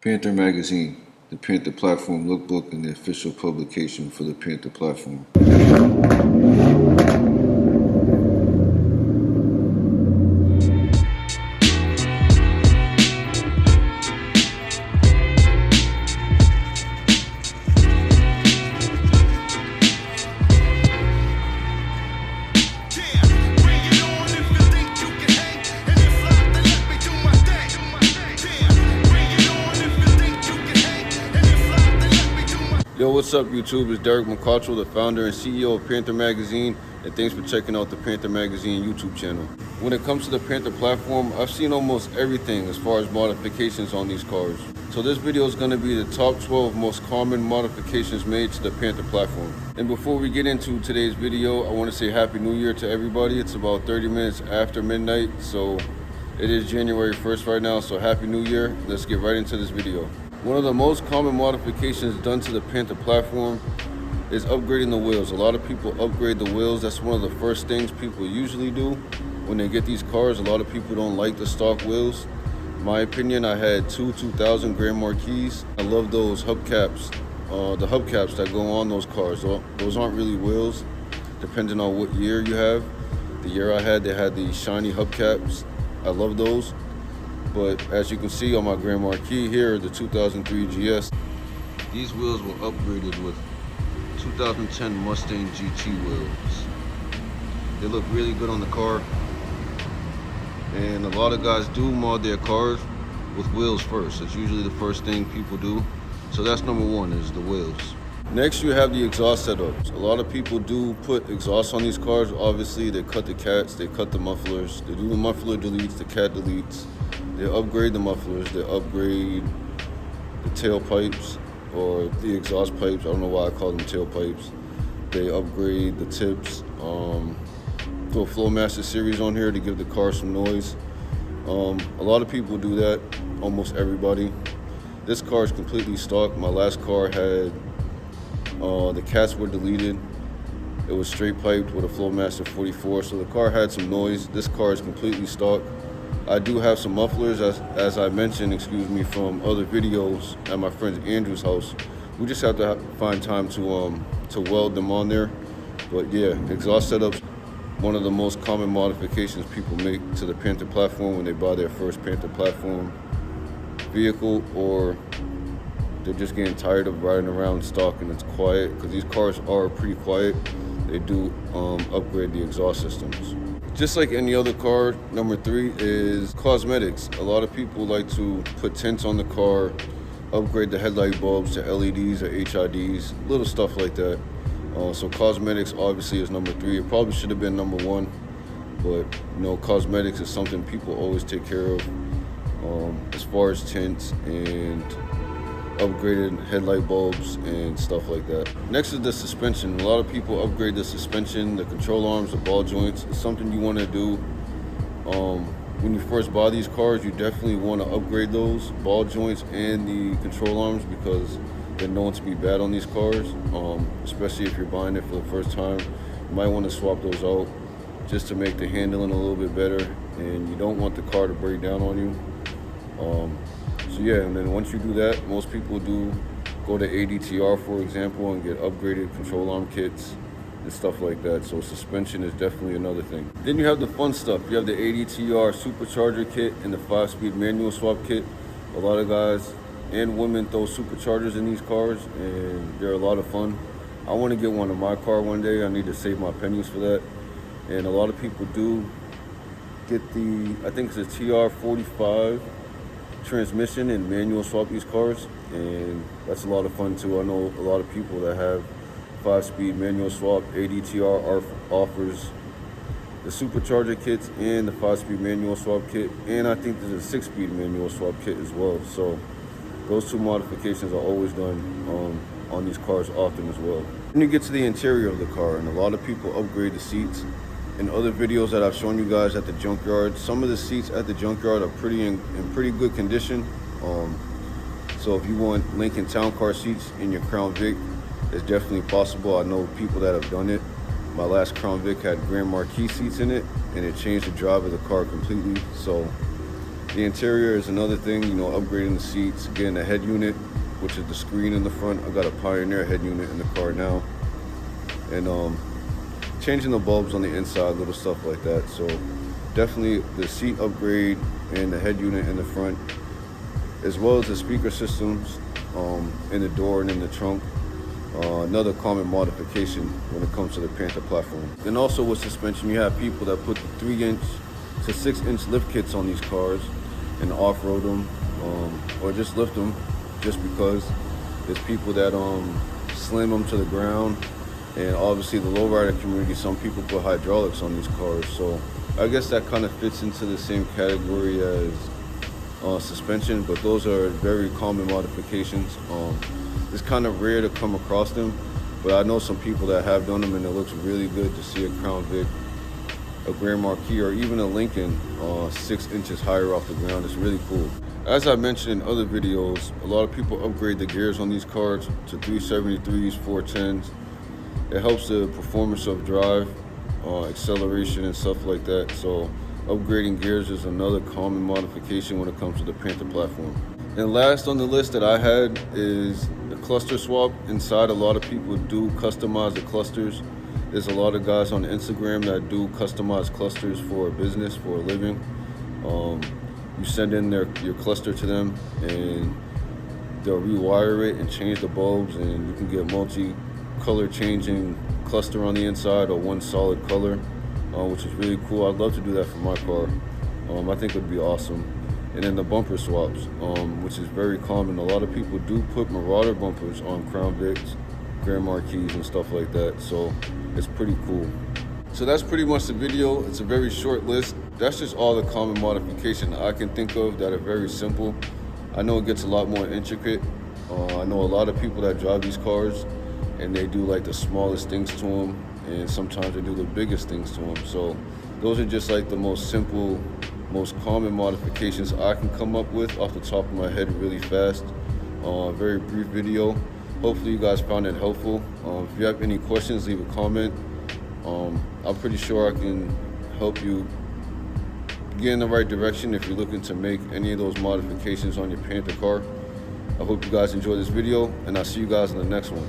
Panther Magazine, the Panther Platform lookbook and the official publication for the Panther Platform. Yo, what's up YouTube? It's Deric McCottrell, the founder and CEO of Panther Magazine, and thanks for checking out the Panther Magazine YouTube channel. When it comes to the Panther Platform, I've seen almost everything as far as modifications on these cars. So this video is going to be the top 12 most common modifications made to the Panther Platform. And before we get into today's video, I want to say Happy New Year to everybody. It's about 30 minutes after midnight, so it is January 1st right now, so Happy New Year. Let's get right into this video. One of the most common modifications done to the Panther Platform is upgrading the wheels. A lot of people upgrade the wheels. That's one of the first things people usually do when they get these cars. A lot of people don't like the stock wheels. In my opinion, I had two 2000 Grand Marquis. I love those hubcaps, the hubcaps that go on those cars. Those aren't really wheels, depending on what year you have. The year I had, they had the shiny hubcaps. I love those. But as you can see on my Grand Marquis here, the 2003 GS, these wheels were upgraded with 2010 Mustang GT wheels. They look really good on the car, and a lot of guys do mod their cars with wheels first. It's usually the first thing people do. So that's number one, is the wheels. Next, you have the exhaust setups. A lot of people do put exhaust on these cars. Obviously, they cut the cats, they cut the mufflers, they do the muffler deletes, the cat deletes. They upgrade the mufflers, they upgrade the tailpipes or the exhaust pipes. I don't know why I call them tailpipes. They upgrade the tips. Throw a Flowmaster series on here to give the car some noise. A lot of people do that, almost everybody. This car is completely stock. My last car had, the cats were deleted. It was straight piped with a Flowmaster 44, so the car had some noise. This car is completely stock. I do have some mufflers, as I mentioned, from other videos at my friend Andrew's house. We just have to find time to weld them on there. But yeah, exhaust setups, one of the most common modifications people make to the Panther Platform when they buy their first Panther Platform vehicle, or they're just getting tired of riding around stock and it's quiet, because these cars are pretty quiet. They do upgrade the exhaust systems. Just like any other car, number three is cosmetics. A lot of people like to put tints on the car, upgrade the headlight bulbs to LEDs or HIDs, little stuff like that. So cosmetics obviously is number three. It probably should have been number one, but cosmetics is something people always take care of, as far as tints and upgraded headlight bulbs and stuff like that. Next is the suspension. A lot of people upgrade the suspension, the control arms, the ball joints. It's something you want to do. When you first buy these cars, you definitely want to upgrade those ball joints and the control arms, because they're known to be bad on these cars, especially if you're buying it for the first time. You might want to swap those out just to make the handling a little bit better, and you don't want the car to break down on you. So yeah, and then once you do that, most people do go to ADTR, for example, and get upgraded control arm kits and stuff like that. So suspension is definitely another thing. Then you have the fun stuff. You have the ADTR supercharger kit and the 5-speed manual swap kit. A lot of guys and women throw superchargers in these cars, and they're a lot of fun. I want to get one in my car one day. I need to save my pennies for that. And a lot of people do get the, I think it's a TR45 transmission and manual swap these cars, and that's a lot of fun too. I know a lot of people that have 5-speed manual swap. ADTR offers the supercharger kits and the 5-speed manual swap kit, and I think there's a 6-speed manual swap kit as well. So those two modifications are always done on these cars often as well. Then you get to the interior of the car, and a lot of people upgrade the seats. In other videos that I've shown you guys at the junkyard, some of the seats at the junkyard are in pretty good condition. So if you want Lincoln Town Car seats in your Crown Vic, it's definitely possible. I know people that have done it. My last Crown Vic had Grand Marquis seats in it, and it changed the drive of the car completely. So The interior is another thing, you know, upgrading the seats, getting a head unit, which is the screen in the front. I got a Pioneer head unit in the car now. And changing the bulbs on the inside, little stuff like that. So definitely the seat upgrade and the head unit in the front, as well as the speaker systems in the door and in the trunk. Another common modification when it comes to the Panther platform. Then also with suspension, you have people that put the 3-inch to 6-inch lift kits on these cars and off-road them, or just lift them just because. There's people that slam them to the ground, and obviously the lowrider community, some people put hydraulics on these cars. So I guess that kind of fits into the same category as suspension, but those are very common modifications. It's kind of rare to come across them, but I know some people that have done them, and it looks really good to see a Crown Vic, a Grand Marquis, or even a Lincoln 6 inches higher off the ground. It's really cool. As I mentioned in other videos, a lot of people upgrade the gears on these cars to 373s, 410s. It helps the performance of drive, acceleration and stuff like that. So upgrading gears is another common modification when it comes to the Panther platform. And last on the list that I had is the cluster swap. Inside, a lot of people do customize the clusters. There's a lot of guys on Instagram that do customized clusters for a business, for a living. You send in your cluster to them, and they'll rewire it and change the bulbs, and you can get multi-color changing cluster on the inside, or one solid color, which is really cool. I'd love to do that for my car. I think it would be awesome. And then the bumper swaps, which is very common. A lot of people do put Marauder bumpers on Crown Vics, Grand Marquis, and stuff like that. So it's pretty cool. So that's pretty much the video. It's a very short list. That's just all the common modifications I can think of that are very simple. I know it gets a lot more intricate. I know a lot of people that drive these cars, and they do like the smallest things to them, and sometimes they do the biggest things to them. So those are just like the most simple, most common modifications I can come up with off the top of my head really fast. Very brief video. Hopefully you guys found it helpful. If you have any questions, leave a comment. I'm pretty sure I can help you get in the right direction if you're looking to make any of those modifications on your Panther car. I hope you guys enjoyed this video, and I'll see you guys in the next one.